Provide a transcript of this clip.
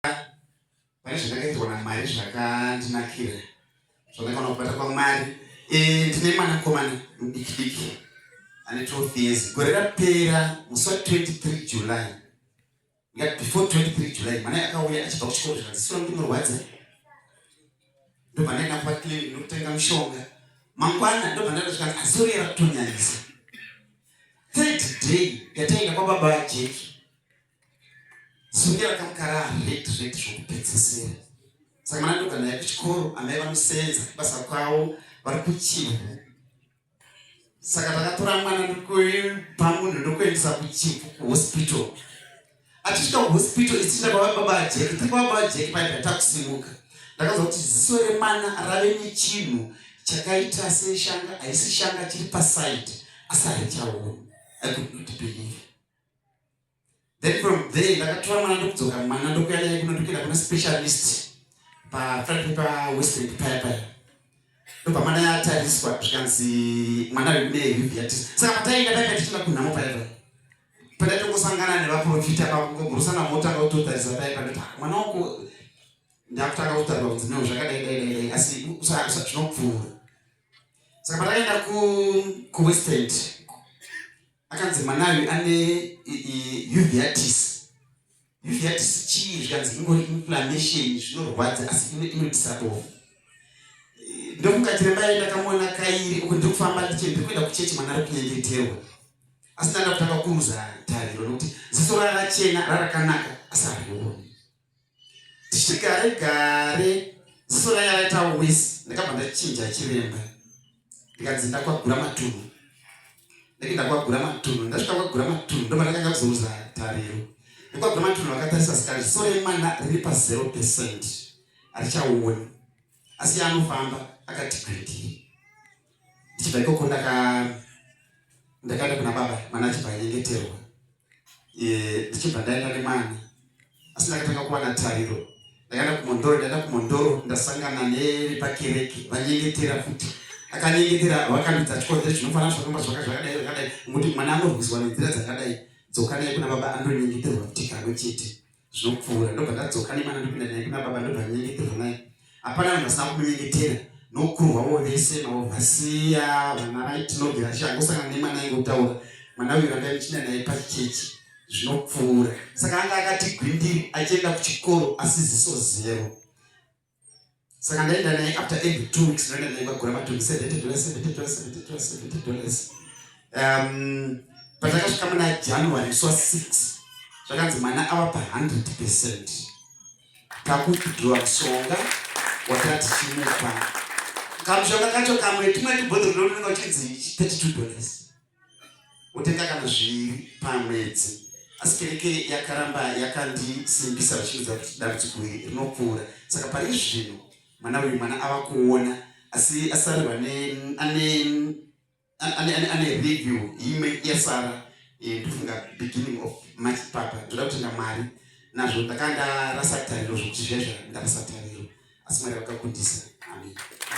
pane zvakaitwa naMwari zvakandinakira zvakakwana kubata kwaMwari. Ndine mwanakomana mudiki ane 12 years. Gore rapera musi wa 23 July. Before 23 July mwana akauya achibva kuchikoro zvikazisura ndinorwadza. Ndobva ndaenda kuclinic ndokutenga mushonga. Mangwana ndobva ndasvika asorera kutonyanyisa. Third day yataenda kwababa Jeki. Sungira kamukara red zvokupedzisira. Saka mwana ndobva ndaenda kuchikoro amai vanosenza basa kwavo vari kuChirwa. Saka takatora mwana pamunhu ndokuendesa kuhospital. Achisvika kuhospital ichienda kwababa Jeki. Tiri kwababa Jeki paibva takusimuka. Ndakazwa kuti ziso remwana rave nechinhu chakaita seshanga, haisi shanga chiri paside, asi harichaona. I could not believe. Then from there, ndakatora mwana ndokudzoka mwana ndokuenda kuna specialist pa Western paya. Ndobva mwana yatariswa zvikanzi mwana une uveitis. Saka pataenda paya tichienda kunhamo paya. Patatongosangana nevaprofita pakungogurusana mota kautotarisa paya ndoti mwana wako ndakutanga kutaura kuti no zvakadai asi zvinopfuura. Saka patakaenda kuWestern akanzi mwanayu ane uveitis. Uveitis chii zvikanzi ingori inflammation zvinorwadza asi inodisapova. Ndokungati rembai ndakamuona kairi uko ndikufamba ndichienda kuchechi mwana ari kunyengeterwa. Asi ndanda kutanga kuuza tariro nokuti ziso rachena rarakanaka asi harioni. Tichiti gare ziso raita wesi ndakabva ndachinja chiremba. Ndikanzi ndakwagura matunhu. Ndasvika kwagura matunhu ndobva ndakanga kuzouza tariro. Ndikwagura matunhu vakatarisa sikari ziso remwana riri pa 0%. Harichaoni. Asi anofamba akati gwindiri. Ndichibva ikoko ndakaenda kuna baba mwana achibva anyengeterwa. Ndichibva ndaenda nemwana. Asi ndakatanga kuwana tariro. Ndaenda kumondoro ndasangana nepakereke vanyengetera futi. Akanyengetera vakandidza chikonzero chinofanira zvakamba zvakadai ngokuti mwana anorwiswa nenzira dzakadai. Dzoka naye kuna baba andonyengeterwa futi kamwe chete. Zvinopfuura ndobva ndadzoka nemwana ndopinda naye kuna baba ndobva nyengeterwa naye. Hapana vanhu vasina kumunyengetera. Nokuru hwavo vese mavasiya vana vaitinogera changosangana nemwana aingotaura. Mwana uyu ranga ndichinda naye pachechi. Zvinopfuura. Saka anga akati gwindiri achienda kuchikoro asi ziso 0. Saka ndaenda naye after every 2 weeks ndaenda naye kwagura matunhu $70. Patakasvika muna January musi wa 6 zvakanzi mwana ava pa 100%. Takudhiwa mushonga wakati chimupa. Kamushonga kacho kamwe tumwe tubhodhoro tunenge uchinzi $32. Utenga kana zviri pamwedzi. Asi kereke yakaramba yakandisimbisa vachiudza kuti dambudziko rinopfuura. Saka pari zvino mwana uyu mwana ava kuona asi asarwa ane review imwe yasara ndofunga beginning of March papa. Ndoda kutenda Mwari nazvo ndakandarasa tariro zvokuti zvezva ndarasa tariro asi Mwari vakakundisa. Amen.